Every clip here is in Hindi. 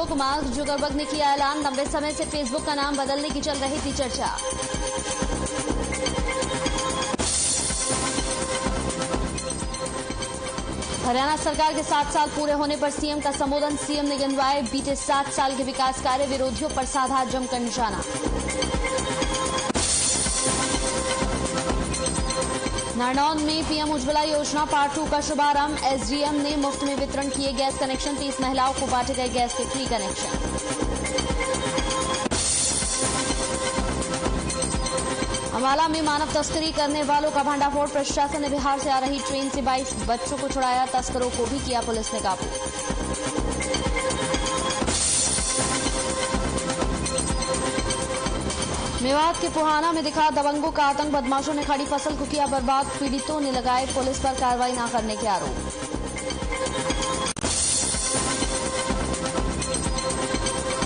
को मार्क जुकरबर्ग ने किया ऐलान। लंबे समय से फेसबुक का नाम बदलने की चल रही थी चर्चा। हरियाणा सरकार के 7 साल पूरे होने पर सीएम का संबोधन। सीएम ने गिनवाए बीते 7 साल के विकास कार्य। विरोधियों पर साधा जमकर निशाना। नारनौल में पीएम उज्ज्वला योजना पार्ट 2 का शुभारंभ। एसडीएम ने मुफ्त में वितरण किए गैस कनेक्शन। 30 महिलाओं को बांटे गए गैस के फ्री कनेक्शन। अम्बाला में मानव तस्करी करने वालों का भंडाफोड़। प्रशासन ने बिहार से आ रही ट्रेन से 22 बच्चों को छुड़ाया। तस्करों को भी किया पुलिस ने काबू। मेवात के पुहाना में दिखा दबंगों का आतंक। बदमाशों ने खड़ी फसल को किया बर्बाद। पीड़ितों ने लगाए पुलिस पर कार्रवाई न करने के आरोप।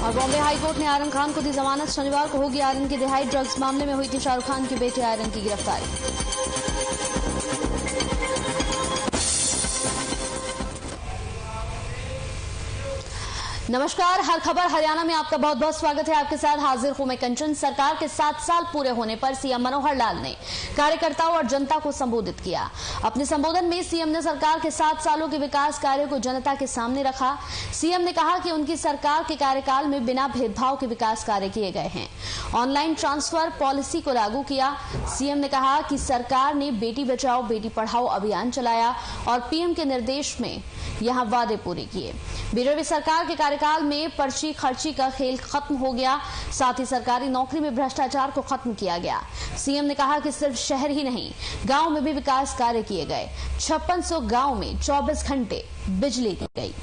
और बॉम्बे हाईकोर्ट ने आर्यन खान को दी जमानत। शनिवार को होगी आर्यन की रिहाई। ड्रग्स मामले में हुई थी शाहरुख खान के बेटे आर्यन की गिरफ्तारी। नमस्कार, हर खबर हरियाणा में आपका बहुत बहुत स्वागत है। आपके साथ हाजिर हूं मैं कंचन। सरकार के 7 साल पूरे होने पर सीएम मनोहर लाल ने कार्यकर्ताओं और जनता को संबोधित किया। अपने संबोधन में सीएम ने सरकार के 7 सालों के विकास कार्यों को जनता के सामने रखा। सीएम ने कहा कि उनकी सरकार के कार्यकाल में बिना भेदभाव के विकास कार्य किए गए हैं। ऑनलाइन ट्रांसफर पॉलिसी को लागू किया। सीएम ने कहा कि सरकार ने बेटी बचाओ बेटी पढ़ाओ अभियान चलाया और पीएम के निर्देश में यहां वादे पूरे किए। बीजेपी सरकार के कार्यकाल में पर्ची खर्ची का खेल खत्म हो गया। साथ ही सरकारी नौकरी में भ्रष्टाचार को खत्म किया गया। सीएम ने कहा कि सिर्फ शहर ही नहीं, गांव में भी विकास कार्य किए गए। 5600 गांव में 24 घंटे बिजली दी गई।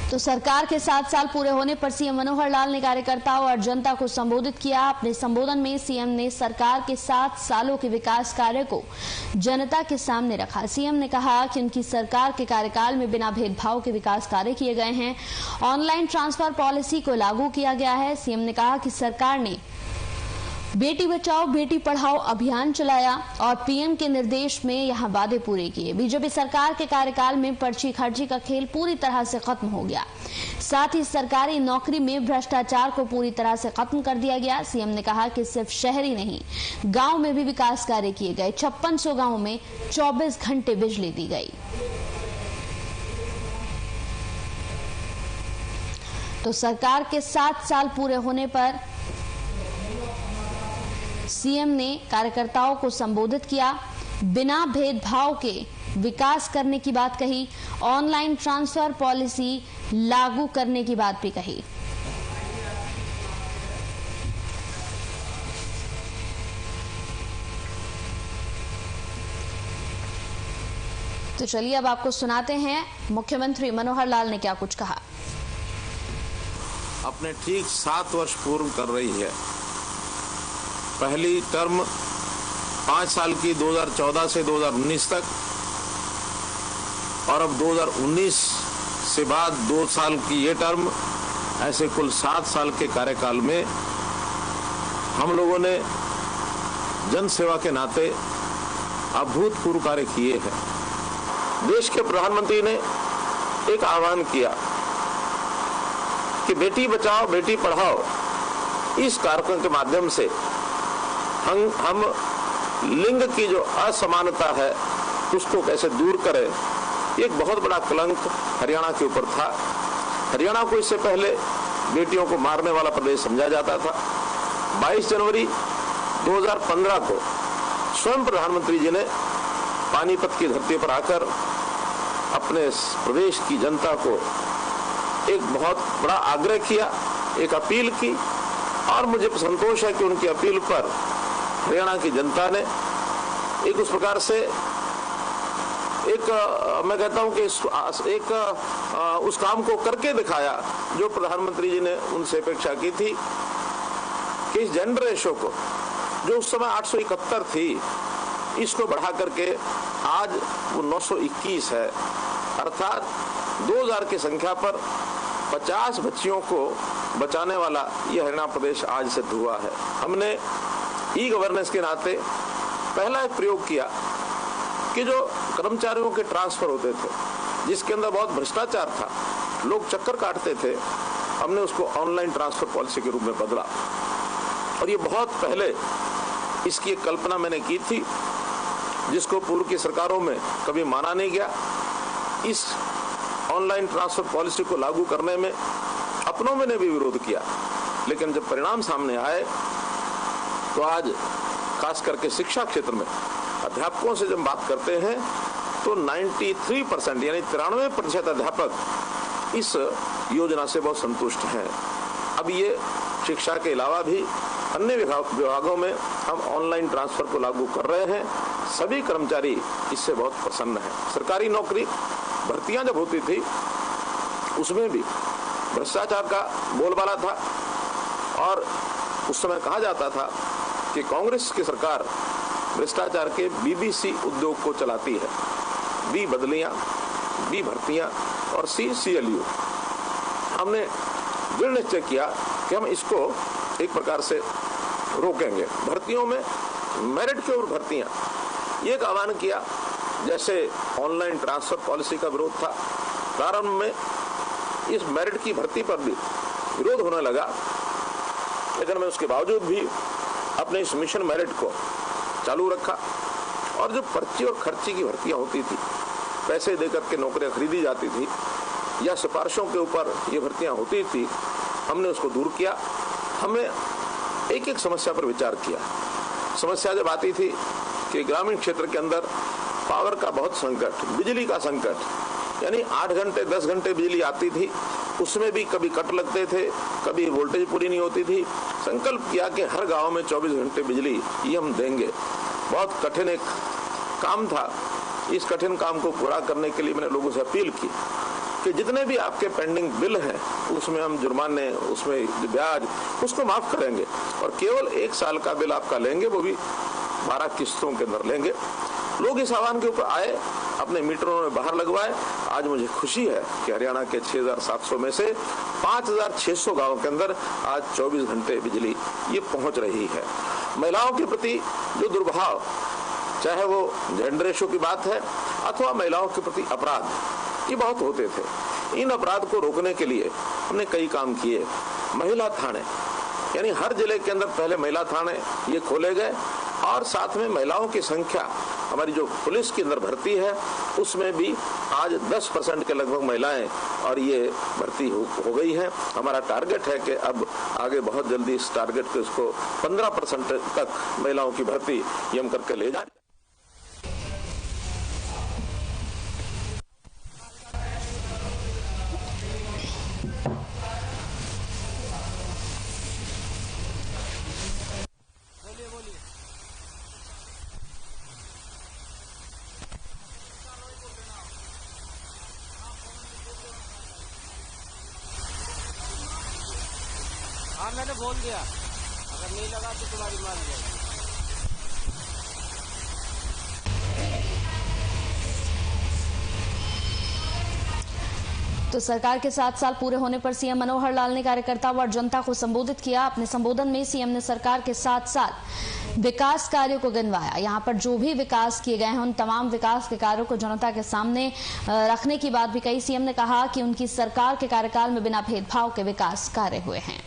तो सरकार के 7 साल पूरे होने पर सीएम मनोहर लाल ने कार्यकर्ताओं और जनता को संबोधित किया। अपने संबोधन में सीएम ने सरकार के 7 सालों के विकास कार्य को जनता के सामने रखा। सीएम ने कहा कि उनकी सरकार के कार्यकाल में बिना भेदभाव के विकास कार्य किए गए हैं। ऑनलाइन ट्रांसफर पॉलिसी को लागू किया गया है। सीएम ने कहा कि सरकार ने बेटी बचाओ बेटी पढ़ाओ अभियान चलाया और पीएम के निर्देश में यहां वादे पूरे किए। बीजेपी सरकार के कार्यकाल में पर्ची खर्ची का खेल पूरी तरह से खत्म हो गया। साथ ही सरकारी नौकरी में भ्रष्टाचार को पूरी तरह से खत्म कर दिया गया। सीएम ने कहा कि सिर्फ शहर ही नहीं, गांव में भी विकास कार्य किए गए। 5600 गांव में 24 घंटे बिजली दी गई। तो सरकार के 7 साल पूरे होने पर सीएम ने कार्यकर्ताओं को संबोधित किया। बिना भेदभाव के विकास करने की बात कही। ऑनलाइन ट्रांसफर पॉलिसी लागू करने की बात भी कही। तो चलिए अब आपको सुनाते हैं मुख्यमंत्री मनोहर लाल ने क्या कुछ कहा। अपने ठीक 7 वर्ष पूर्ण कर रही है। पहली टर्म 5 साल की 2014 से 2019 तक और अब 2019 से बाद 2 साल की ये टर्म, ऐसे कुल 7 साल के कार्यकाल में हम लोगों ने जन सेवा के नाते अभूतपूर्व कार्य किए हैं। देश के प्रधानमंत्री ने एक आह्वान किया कि बेटी बचाओ बेटी पढ़ाओ। इस कार्यक्रम के माध्यम से हम लिंग की जो असमानता है उसको कैसे दूर करें। एक बहुत बड़ा कलंक हरियाणा के ऊपर था। हरियाणा को इससे पहले बेटियों को मारने वाला प्रदेश समझा जाता था। 22 जनवरी 2015 को स्वयं प्रधानमंत्री जी ने पानीपत की धरती पर आकर अपने प्रदेश की जनता को एक बहुत बड़ा आग्रह किया, एक अपील की और मुझे संतोष है कि उनकी अपील पर हरियाणा की जनता ने एक उस प्रकार से मैं कहता हूं कि उस काम को करके दिखाया जो प्रधानमंत्री जी ने उनसे अपेक्षा की थी कि इस जेंडर रेशो को, जो उस समय 871 थी, इसको बढ़ा करके आज वो 921 है। अर्थात 2000 की संख्या पर 50 बच्चियों को बचाने वाला ये हरियाणा प्रदेश आज सिद्ध हुआ है। हमने ई गवर्नेंस के नाते पहला एक प्रयोग किया कि जो कर्मचारियों के ट्रांसफर होते थे, जिसके अंदर बहुत भ्रष्टाचार था, लोग चक्कर काटते थे, हमने उसको ऑनलाइन ट्रांसफर पॉलिसी के रूप में बदला। और ये बहुत पहले इसकी एक कल्पना मैंने की थी, जिसको पूर्व की सरकारों में कभी माना नहीं गया। इस ऑनलाइन ट्रांसफर पॉलिसी को लागू करने में अपनों में ने भी विरोध किया, लेकिन जब परिणाम सामने आए तो आज खास करके शिक्षा क्षेत्र में अध्यापकों से जब बात करते हैं तो 93% यानी 93% अध्यापक इस योजना से बहुत संतुष्ट हैं। अब ये शिक्षा के अलावा भी अन्य विभागों में हम ऑनलाइन ट्रांसफर को लागू कर रहे हैं। सभी कर्मचारी इससे बहुत प्रसन्न हैं। सरकारी नौकरी भर्तियां जब होती थी उसमें भी भ्रष्टाचार का बोलबाला था और उस समय कहा जाता था कि कांग्रेस की सरकार भ्रष्टाचार के बीबीसी उद्योग को चलाती है। बी बदलियां, बी भर्तियां और सी CLU। हमने दृढ़ निश्चय किया कि हम इसको एक प्रकार से रोकेंगे। भर्तियों में मेरिट के ऊपर भर्तियां, ये आह्वान किया। जैसे ऑनलाइन ट्रांसफर पॉलिसी का विरोध था, प्रारंभ में इस मेरिट की भर्ती पर भी विरोध होने लगा, लेकिन मैं उसके बावजूद भी अपने इस मिशन मेरिट को चालू रखा। और जो पर्ची और खर्ची की भर्तियां होती थी, पैसे देकर के नौकरियां खरीदी जाती थी या सिफारिशों के ऊपर ये भर्तियां होती थी, हमने उसको दूर किया। हमने एक एक समस्या पर विचार किया। समस्या जब आती थी कि ग्रामीण क्षेत्र के अंदर पावर का बहुत संकट, बिजली का संकट, यानी 8 घंटे 10 घंटे बिजली आती थी, उसमें भी कभी कट लगते थे, कभी वोल्टेज पूरी नहीं होती थी। संकल्प किया कि हर गांव में 24 घंटे बिजली ये हम देंगे। बहुत कठिन एक काम था। इस कठिन काम को पूरा करने के लिए मैंने लोगों से अपील की कि जितने भी आपके पेंडिंग बिल हैं उसमें हम जुर्माने, उसमें ब्याज, उसको माफ करेंगे और केवल 1 साल का बिल आपका लेंगे, वो भी 12 किस्तों के अंदर लेंगे। लोग इस आह्वान के ऊपर आए, अपने मीटरों में बाहर लगवाए। आज मुझे खुशी है कि हरियाणा के 6700 में से 5600 गाँव के अंदर आज 24 घंटे बिजली ये पहुंच रही है। महिलाओं के प्रति जो दुर्भाव, चाहे वो जेंडर रेशो की बात है अथवा महिलाओं के प्रति अपराध, ये बहुत होते थे। इन अपराध को रोकने के लिए हमने कई काम किए। महिला थाने, यानी हर जिले के अंदर पहले महिला थाने ये खोले गए और साथ में महिलाओं की संख्या, हमारी जो पुलिस के अंदर भर्ती है उसमें भी आज 10% के लगभग महिलाएं और ये भर्ती हो गई है। हमारा टारगेट है कि अब आगे बहुत जल्दी इस टारगेट को इसको 15% तक महिलाओं की भर्ती ये हम करके ले जाए। हाँ मैंने बोल दिया, अगर नहीं लगा तो तुम्हारी मान जाएगी। तो सरकार के 7 साल पूरे होने पर सीएम मनोहर लाल ने कार्यकर्ताओं और जनता को संबोधित किया। अपने संबोधन में सीएम ने सरकार के 7 साल विकास कार्यों को गिनवाया। यहां पर जो भी विकास किए गए हैं उन तमाम विकास के कार्यों को जनता के सामने रखने की बात भी कही। सीएम ने कहा कि उनकी सरकार के कार्यकाल में बिना भेदभाव के विकास कार्य हुए हैं।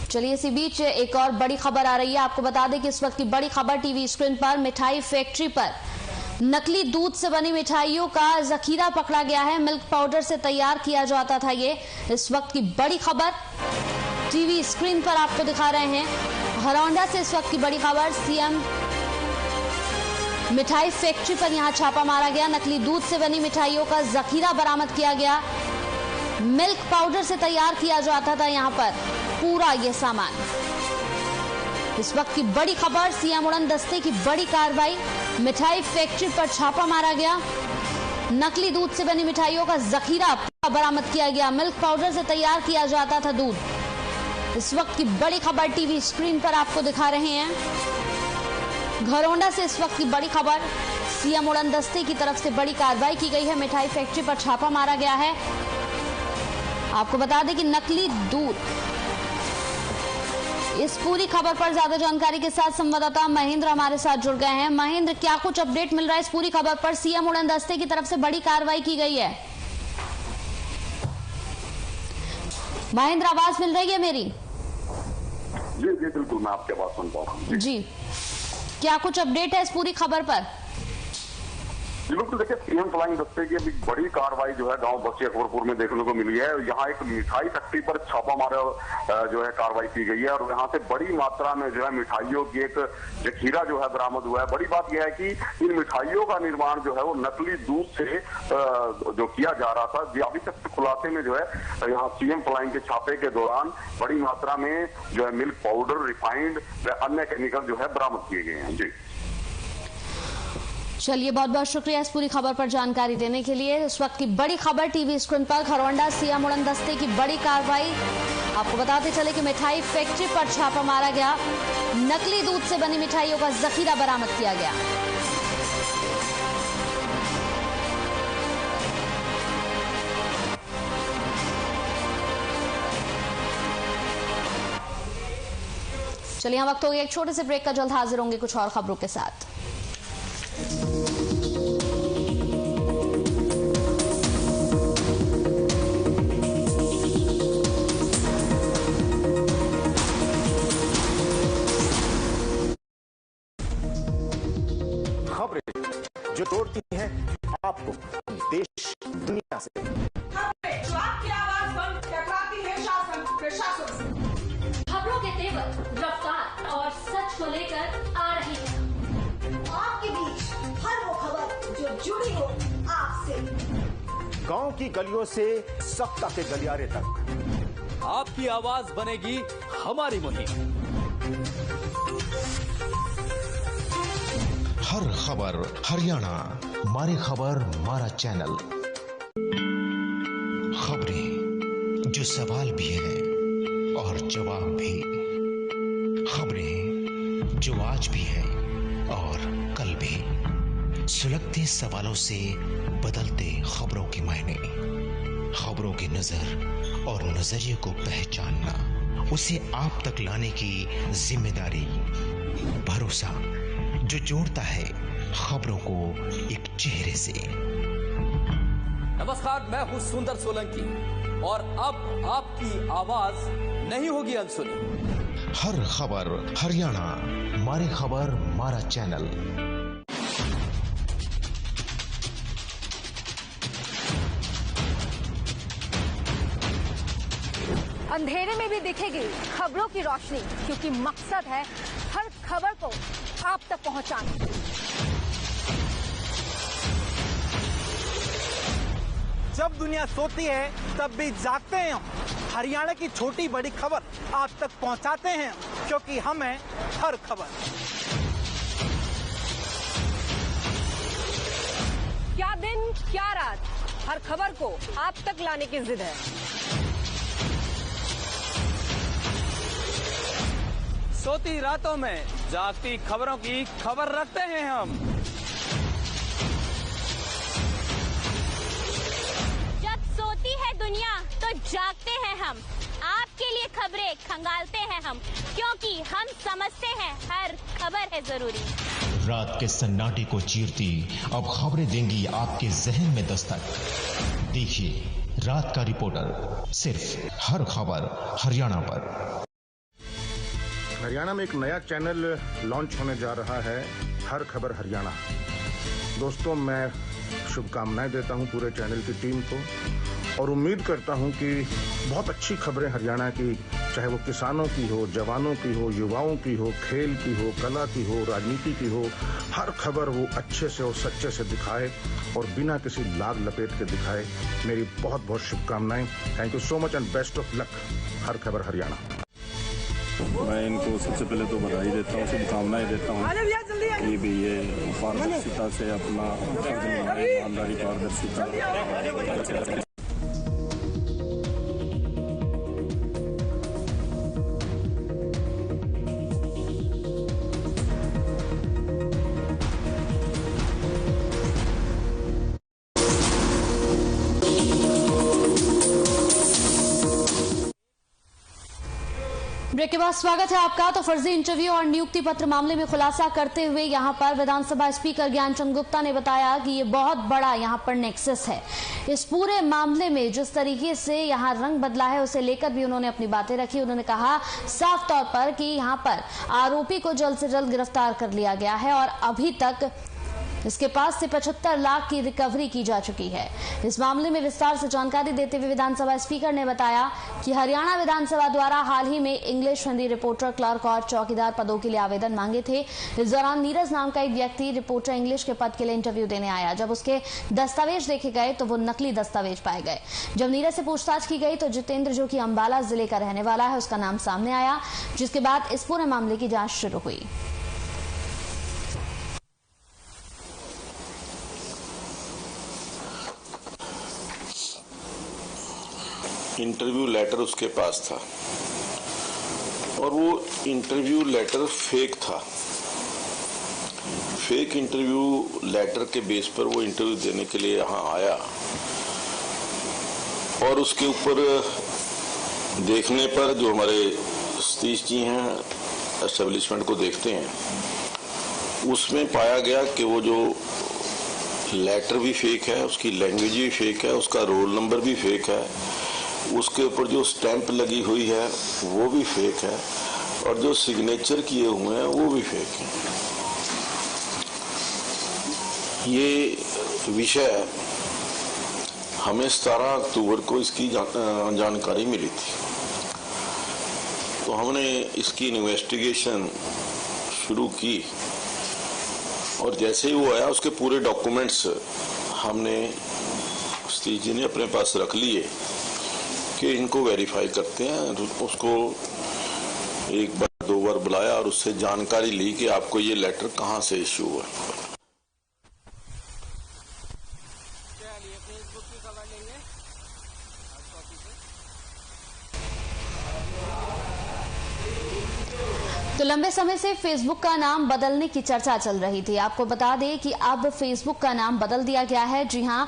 चलिए इसी बीच एक और बड़ी खबर आ रही है। आपको बता दें कि इस वक्त की बड़ी खबर टीवी स्क्रीन पर मिठाई फैक्ट्री पर नकली दूध से बनी मिठाइयों का जखीरा पकड़ा गया है। मिल्क पाउडर से तैयार किया जाता था ये। इस वक्त की बड़ी खबर टीवी स्क्रीन पर आपको दिखा रहे हैं। हरौंडा से इस वक्त की बड़ी खबर, सीएम मिठाई फैक्ट्री पर यहां छापा मारा गया। नकली दूध से बनी मिठाइयों का जखीरा बरामद किया गया। मिल्क पाउडर से तैयार किया जाता था यहां पर पूरा ये सामान। इस वक्त की बड़ी खबर, सीएम उड़न दस्ते की बड़ी कार्रवाई। मिठाई फैक्ट्री पर छापा मारा गया। नकली दूध से बनी मिठाइयों का जखीरा बरामद किया गया। मिल्क पाउडर से तैयार किया जाता था दूध। इस वक्त की बड़ी खबर टीवी स्क्रीन पर आपको दिखा रहे हैं। घरौंडा से इस वक्त की बड़ी खबर, सीएम उड़नदस्ते की तरफ से बड़ी कार्रवाई की गई है। मिठाई फैक्ट्री पर छापा मारा गया है। आपको बता दें कि नकली दूध, इस पूरी खबर पर ज्यादा जानकारी के साथ संवाददाता महेंद्र हमारे साथ जुड़ गए हैं। महेंद्र, क्या कुछ अपडेट मिल रहा है इस पूरी खबर पर? सीएम उड़नदस्ते की तरफ से बड़ी कार्रवाई की गई है। महेंद्र, आवाज मिल रही है मेरी? जी बिल्कुल, मैं आपकी आवाज सुन पा रहा हूँ। जी, क्या कुछ अपडेट है इस पूरी खबर पर? बिल्कुल, देखिए सीएम फ्लाइंग दस्ते की अभी बड़ी कार्रवाई जो है गांव बस्ती अकबरपुर में देखने को मिली है। यहाँ एक मिठाई फैक्ट्री पर छापा मारा जो है कार्रवाई की गई है और यहाँ से बड़ी मात्रा में जो है मिठाइयों की एक जखीरा जो है बरामद हुआ है। बड़ी बात यह है कि इन मिठाइयों का निर्माण जो है वो नकली दूध से जो किया जा रहा था। अभी तक खुलासे में जो है यहाँ सीएम फ्लाइंग के छापे के दौरान बड़ी मात्रा में जो है मिल्क पाउडर, रिफाइंड व अन्य केमिकल जो है बरामद किए गए हैं। जी चलिए, बहुत बहुत शुक्रिया इस पूरी खबर पर जानकारी देने के लिए। इस वक्त की बड़ी खबर टीवी स्क्रीन पर, खरौंडा सीएम उड़नदस्ते की बड़ी कार्रवाई। आपको बताते चले कि मिठाई फैक्ट्री पर छापा मारा गया, नकली दूध से बनी मिठाइयों का जखीरा बरामद किया गया। चलिए, वक्त हो गया एक छोटे से ब्रेक का। जल्द हाजिर होंगे कुछ और खबरों के साथ। खबरें जो जोड़ती हैं आपको देश दुनिया से, खबरें जो आपकी आवाज बन टकराती है शासन प्रशासन से, खबरों के तेवर, रफ्तार और सच को लेकर आ रही है आपके बीच हर वो खबर जो जुड़ी हो आपसे। गांव की गलियों से सत्ता के गलियारे तक आपकी आवाज बनेगी हमारी मुहिम। हर खबर हरियाणा, मारी खबर मारा चैनल। खबरें जो सवाल भी हैं और जवाब भी, खबरें जो आज भी हैं और कल भी। सुलगते सवालों से बदलते खबरों के मायने, खबरों की नजर और नजरिए को पहचानना, उसे आप तक लाने की जिम्मेदारी, भरोसा जो जोड़ता है खबरों को एक चेहरे से। नमस्कार, मैं हूं सुंदर सोलंकी और अब आपकी आवाज नहीं होगी अनसुनी। हर खबर हरियाणा, मारी खबर मारा चैनल। अंधेरे में भी दिखेगी खबरों की रोशनी, क्योंकि मकसद है हर खबर को आप तक पहुंचाना। जब दुनिया सोती है तब भी जागते हैं हम। हरियाणा की छोटी बड़ी खबर आप तक पहुंचाते हैं, क्योंकि हमें हर खबर। क्या दिन क्या रात, हर खबर को आप तक लाने की जिद है। सोती रातों में जागती खबरों की खबर रखते हैं हम। जब सोती है दुनिया तो जागते हैं हम, आपके लिए खबरें खंगालते हैं हम, क्योंकि हम समझते हैं हर खबर है जरूरी। रात के सन्नाटे को चीरती अब खबरें देंगी आपके जहन में दस्तक। देखिए रात का रिपोर्टर, सिर्फ हर खबर हरियाणा पर। हरियाणा में एक नया चैनल लॉन्च होने जा रहा है, हर खबर हरियाणा। दोस्तों, मैं शुभकामनाएं देता हूं पूरे चैनल की टीम को और उम्मीद करता हूं कि बहुत अच्छी खबरें हरियाणा की, चाहे वो किसानों की हो, जवानों की हो, युवाओं की हो, खेल की हो, कला की हो, राजनीति की हो, हर खबर वो अच्छे से और सच्चे से दिखाए और बिना किसी लाग लपेट के दिखाए। मेरी बहुत बहुत शुभकामनाएं। Thank you so much and best of luck, हर खबर हरियाणा। मैं इनको सबसे पहले तो बधाई देता हूँ, शुभकामनाएं देता हूँ कि भी ये पारदर्शिता से अपना ईमानदारी पारदर्शिता। ब्रेक के बाद स्वागत है आपका। तो फर्जी इंटरव्यू और नियुक्ति पत्र मामले में खुलासा करते हुए यहां पर विधानसभा स्पीकर ज्ञानचंद गुप्ता ने बताया कि ये बहुत बड़ा यहां पर नेक्सस है। इस पूरे मामले में जिस तरीके से यहां रंग बदला है उसे लेकर भी उन्होंने अपनी बातें रखी। उन्होंने कहा साफ तौर पर कि यहां पर आरोपी को जल्द से जल्द गिरफ्तार कर लिया गया है और अभी तक इसके पास से 75 लाख की रिकवरी की जा चुकी है। इस मामले में विस्तार से जानकारी देते हुए विधानसभा स्पीकर ने बताया कि हरियाणा विधानसभा द्वारा हाल ही में इंग्लिश, हिंदी रिपोर्टर, क्लर्क और चौकीदार पदों के लिए आवेदन मांगे थे। इस दौरान नीरज नाम का एक व्यक्ति रिपोर्टर इंग्लिश के पद के लिए इंटरव्यू देने आया। जब उसके दस्तावेज देखे गए तो वो नकली दस्तावेज पाए गए। जब नीरज से पूछताछ की गई तो जितेंद्र, जो कि अंबाला जिले का रहने वाला है, उसका नाम सामने आया, जिसके बाद इस पूरे मामले की जांच शुरू हुई। इंटरव्यू लेटर उसके पास था और वो इंटरव्यू लेटर फेक था। फेक इंटरव्यू लेटर के बेस पर वो इंटरव्यू देने के लिए यहाँ आया और उसके ऊपर देखने पर जो हमारे सतीश जी हैं, एस्टेब्लिशमेंट को देखते हैं, उसमें पाया गया कि वो जो लेटर भी फेक है, उसकी लैंग्वेज भी फेक है, उसका रोल नंबर भी फेक है, उसके ऊपर जो स्टैंप लगी हुई है वो भी फेक है और जो सिग्नेचर किए हुए हैं वो भी फेक है। ये विषय हमें 17 अक्टूबर को इसकी जानकारी मिली थी, तो हमने इसकी इन्वेस्टिगेशन शुरू की और जैसे ही वो आया उसके पूरे डॉक्यूमेंट्स हमने सतीश जी ने अपने पास रख लिए कि इनको वेरीफाई करते हैं। उसको एक बार 2 बार बुलाया और उससे जानकारी ली कि आपको ये लेटर कहाँ से इश्यू हुआ। तो लंबे समय से फेसबुक का नाम बदलने की चर्चा चल रही थी। आपको बता दें कि अब फेसबुक का नाम बदल दिया गया है। जी हां,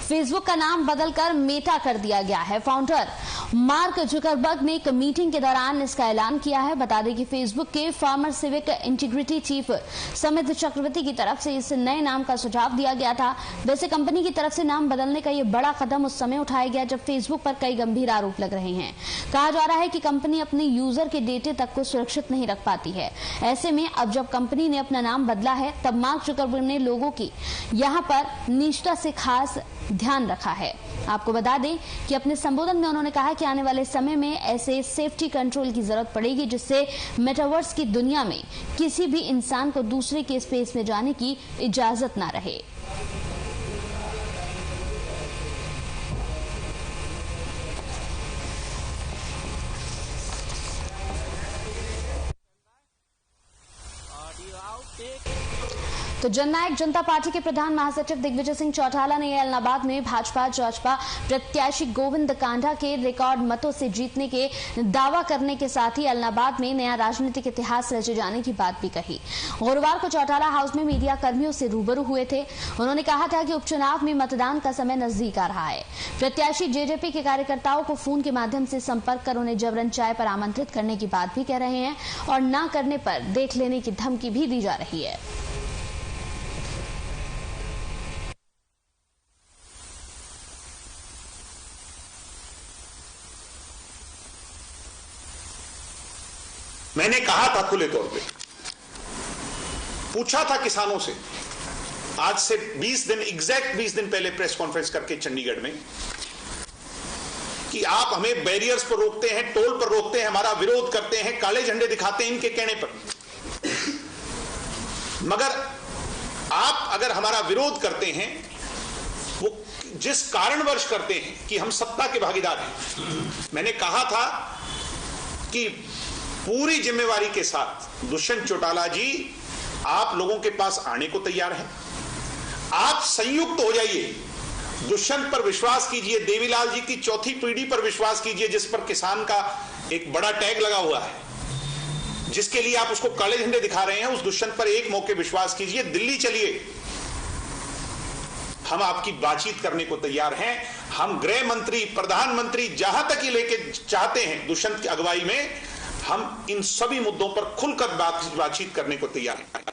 फेसबुक का नाम बदलकर मेटा कर दिया गया है। फाउंडर मार्क जुकरबर्ग ने एक मीटिंग के दौरान इसका ऐलान किया है। बता दें कि फेसबुक के फार्मर सिविक इंटीग्रिटी चीफ समित चक्रवर्ती की तरफ से इस नए नाम का सुझाव दिया गया था। वैसे कंपनी की तरफ से नाम बदलने का यह बड़ा कदम उस समय उठाया गया जब फेसबुक पर कई गंभीर आरोप लग रहे हैं। कहा जा रहा है कि कंपनी अपने यूजर के डेटे तक को सुरक्षित नहीं रख पाती है। ऐसे में अब जब कंपनी ने अपना नाम बदला है तब मार्क जुकरबर्ग ने लोगों की यहां पर निष्ठा से खास ध्यान रखा है। आपको बता दें कि अपने संबोधन में उन्होंने कहा कि आने वाले समय में ऐसे सेफ्टी कंट्रोल की जरूरत पड़ेगी जिससे मेटावर्स की दुनिया में किसी भी इंसान को दूसरे के स्पेस में जाने की इजाजत ना रहे। तो जननायक जनता पार्टी के प्रधान महासचिव दिग्विजय सिंह चौटाला ने एलनाबाद में भाजपा प्रत्याशी गोविंद कांडा के रिकॉर्ड मतों से जीतने के दावा करने के साथ ही एलनाबाद में नया राजनीतिक इतिहास रचे जाने की बात भी कही। गुरुवार को चौटाला हाउस में मीडिया कर्मियों से रूबरू हुए थे। उन्होंने कहा था कि उपचुनाव में मतदान का समय नजदीक आ रहा है। प्रत्याशी जेजेपी के कार्यकर्ताओं को फोन के माध्यम से संपर्क कर उन्हें जबरन चाय पर आमंत्रित करने की बात भी कह रहे हैं और न करने पर देख लेने की धमकी भी दी जा रही है। मैंने कहा था खुले तौर पे, पूछा था किसानों से आज से 20 दिन, एग्जैक्ट 20 दिन पहले प्रेस कॉन्फ्रेंस करके चंडीगढ़ में कि आप हमें बैरियर्स पर रोकते हैं, टोल पर रोकते हैं, हमारा विरोध करते हैं, काले झंडे दिखाते हैं इनके कहने पर, मगर आप अगर हमारा विरोध करते हैं वो जिस कारणवश करते हैं कि हम सत्ता के भागीदार हैं, मैंने कहा था कि पूरी जिम्मेवारी के साथ दुष्यंत चौटाला जी आप लोगों के पास आने को तैयार हैं। आप संयुक्त हो जाइए, दुष्यंत पर विश्वास कीजिए, देवीलाल जी की चौथी पीढ़ी पर विश्वास कीजिए जिस पर किसान का एक बड़ा टैग लगा हुआ है, जिसके लिए आप उसको काले झंडे दिखा रहे हैं, उस दुष्यंत पर एक मौके विश्वास कीजिए, दिल्ली चलिए, हम आपकी बातचीत करने को तैयार हैं। हम गृह मंत्री, प्रधानमंत्री जहां तक ही लेके चाहते हैं दुष्यंत की अगुवाई में हम इन सभी मुद्दों पर खुलकर बातचीत करने को तैयार हैं।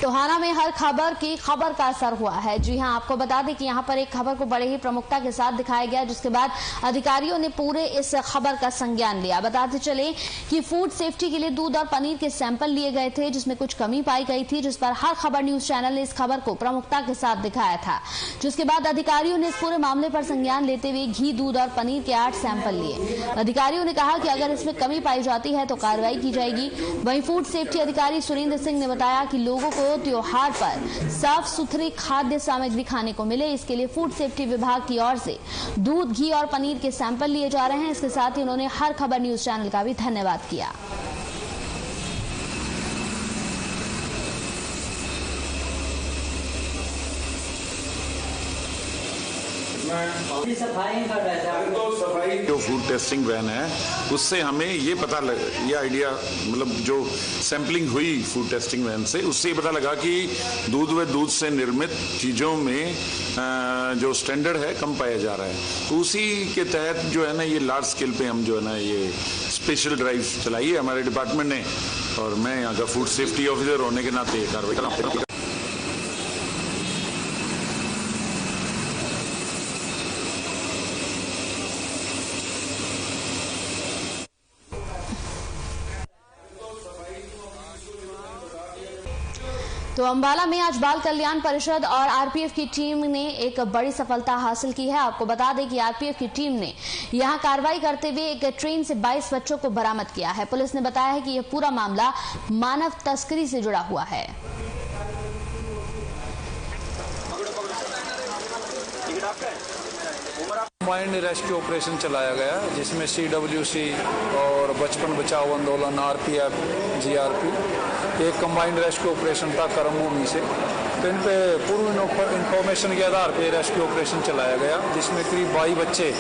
टोहाना में हर खबर की खबर का असर हुआ है। जी हां, आपको बता दें कि यहां पर एक खबर को बड़े ही प्रमुखता के साथ दिखाया गया, जिसके बाद अधिकारियों ने पूरे इस खबर का संज्ञान लिया। बताते चले कि फूड सेफ्टी के लिए दूध और पनीर के सैंपल लिए गए थे, जिसमें कुछ कमी पाई गई थी, जिस पर हर खबर न्यूज चैनल ने इस खबर को प्रमुखता के साथ दिखाया था। जिसके बाद अधिकारियों ने इस पूरे मामले पर संज्ञान लेते हुए घी, दूध और पनीर के 8 सैंपल लिए। अधिकारियों ने कहा कि अगर इसमें कमी पाई जाती है तो कार्रवाई की जाएगी। वहीं फूड सेफ्टी अधिकारी सुरेंद्र सिंह ने बताया कि लोगों को त्योहार पर साफ सुथरी खाद्य सामग्री खाने को मिले, इसके लिए फूड सेफ्टी विभाग की ओर से दूध, घी और पनीर के सैंपल लिए जा रहे हैं। इसके साथ ही उन्होंने हर खबर न्यूज चैनल का भी धन्यवाद किया। सफाई जो फूड टेस्टिंग वैन है उससे हमें ये पता लगा, ये आइडिया मतलब जो सैंपलिंग हुई फूड टेस्टिंग वैन से, उससे ये पता लगा कि दूध व दूध से निर्मित चीज़ों में जो स्टैंडर्ड है कम पाया जा रहा है। तो उसी के तहत जो है ना ये लार्ज स्केल पे हम जो है ना ये स्पेशल ड्राइव चलाई है हमारे डिपार्टमेंट ने, और मैं यहाँ का फूड सेफ्टी ऑफिसर होने के नाते कार्रवाई कर रहा हूँ। तो अंबाला में आज बाल कल्याण परिषद और आरपीएफ की टीम ने एक बड़ी सफलता हासिल की है। आपको बता दें कि आरपीएफ की टीम ने यहां कार्रवाई करते हुए एक ट्रेन से 22 बच्चों को बरामद किया है। पुलिस ने बताया है कि यह पूरा मामला मानव तस्करी से जुड़ा हुआ है। कंबाइंड रेस्क्यू ऑपरेशन चलाया गया जिसमें सीडब्ल्यूसी और बचपन बचाओ आंदोलन, आरपीएफ, जीआरपी, एक कंबाइंड रेस्क्यू ऑपरेशन था कर्मभूमि से। तो इन पे पूर्व इंफॉर्मेशन के आधार पर रेस्क्यू ऑपरेशन चलाया गया, जिसमें करीब 22 बच्चे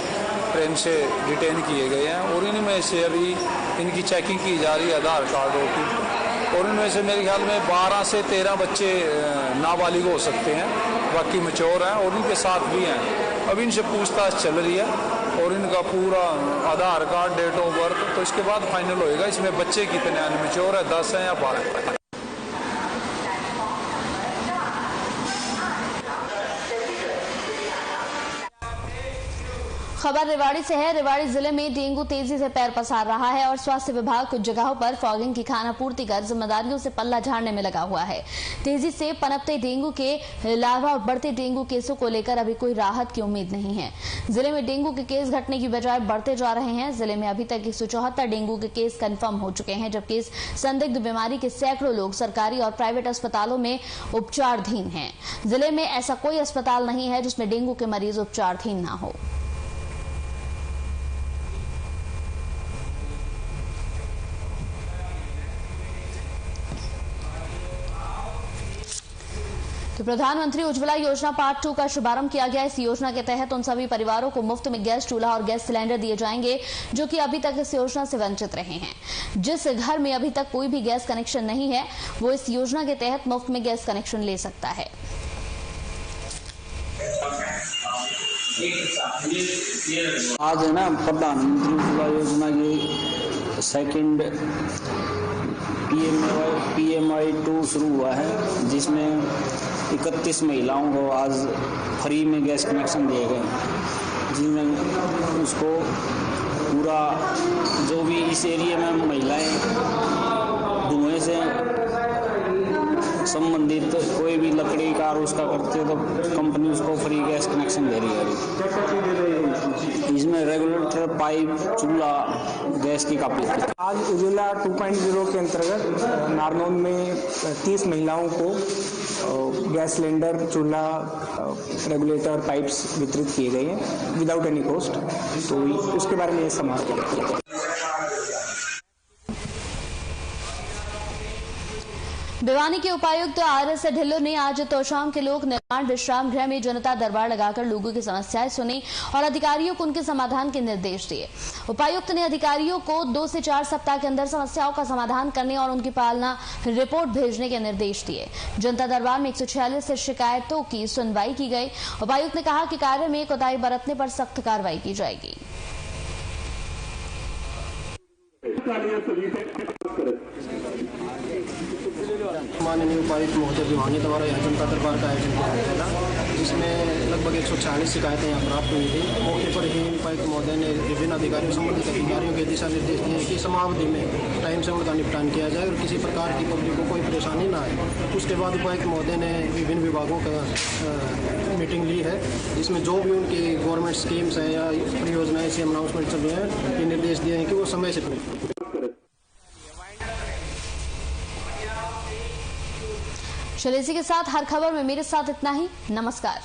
ट्रेन से डिटेन किए गए हैं और इनमें से अभी इनकी चेकिंग की जा रही है आधार कार्डों की, और इनमें से मेरे ख्याल में 12 से 13 बच्चे नाबालिग हो सकते हैं, बाकी मैच्योर हैं और इनके साथ भी हैं। अब इनसे पूछताछ चल रही है और इनका पूरा आधार कार्ड, डेट ऑफ बर्थ, तो इसके बाद फाइनल होएगा इसमें बच्चे कितने हैं, मैच्योर है 10 हैं या 12। खबर रेवाड़ी से है। रेवाड़ी जिले में डेंगू तेजी से पैर पसार रहा है और स्वास्थ्य विभाग कुछ जगहों पर फॉगिंग की खानापूर्ति कर जिम्मेदारियों से पल्ला झाड़ने में लगा हुआ है। तेजी से पनपते डेंगू के अलावा बढ़ते डेंगू केसों को लेकर अभी कोई राहत की उम्मीद नहीं है। जिले में डेंगू के केस घटने की बजाय बढ़ते जा रहे हैं। जिले में अभी तक 174 डेंगू के केस कंफर्म हो चुके हैं, जबकि इस संदिग्ध बीमारी के सैकड़ों लोग सरकारी और प्राइवेट अस्पतालों में उपचाराधीन हैं। जिले में ऐसा कोई अस्पताल नहीं है जिसमें डेंगू के मरीज उपचाराधीन ना हो। तो प्रधानमंत्री उज्ज्वला योजना पार्ट 2 का शुभारंभ किया गया। इस योजना के तहत उन सभी परिवारों को मुफ्त में गैस चूल्हा और गैस सिलेंडर दिए जाएंगे जो कि अभी तक इस योजना से वंचित रहे हैं। जिस घर में अभी तक कोई भी गैस कनेक्शन नहीं है वो इस योजना के तहत मुफ्त में गैस कनेक्शन ले सकता है। आज है ना प्रधानमंत्री उज्ज्वला योजना की सेकंड PMI 2 शुरू हुआ है, जिसमें 31 महिलाओं को आज फ्री में गैस कनेक्शन दिए गए, जिनमें उसको पूरा जो भी इस एरिया में महिलाएं धुएं से संबंधित कोई भी लकड़ी का उसका करते तो कंपनी उसको फ्री गैस कनेक्शन दे रही है। इसमें रेगुलेटर, पाइप, चूल्हा, गैस की काफी। आज उज्ज्वला 2.0 के अंतर्गत नारनौल में 30 महिलाओं को गैस सिलेंडर, चूल्हा, रेगुलेटर, पाइप्स वितरित किए गए हैं विदाउट एनी कॉस्ट। तो उसके बारे में ये समारोह। भिवानी के उपायुक्त RS ढिल्लों ने आज तोशाम के लोक निर्माण विश्राम गृह में जनता दरबार लगाकर लोगों की समस्याएं सुनी और अधिकारियों को उनके समाधान के निर्देश दिए। उपायुक्त ने अधिकारियों को 2 से 4 सप्ताह के अंदर समस्याओं का समाधान करने और उनकी पालना रिपोर्ट भेजने के निर्देश दिए। जनता दरबार में 146 शिकायतों की सुनवाई की गई। उपायुक्त ने कहा कि कार्य में कोताही बरतने पर सख्त कार्रवाई की जाएगी। माननीय उपायुक्त महोदय भिवानी द्वारा यह जनता दरबार का आयोजन किया गया था, जिसमें लगभग 146 शिकायतें यहाँ प्राप्त हुई थी। मौके पर ही उपायुक्त महोदय ने विभिन्न अधिकारियों संबंधित अधिकारियों के दिशा निर्देश दिए कि समयावधि में टाइम से उनका निपटान किया जाए और किसी प्रकार की पब्लिक को कोई परेशानी ना आए। उसके बाद उपायुक्त महोदय ने विभिन्न विभागों का मीटिंग ली है, जिसमें जो भी उनकी गवर्नमेंट स्कीम्स हैं या परियोजनाएं से अनाउंसमेंट चल रही हैं, ये निर्देश दिए हैं कि वो समय से चलिए इसी के साथ हर खबर में मेरे साथ इतना ही। नमस्कार।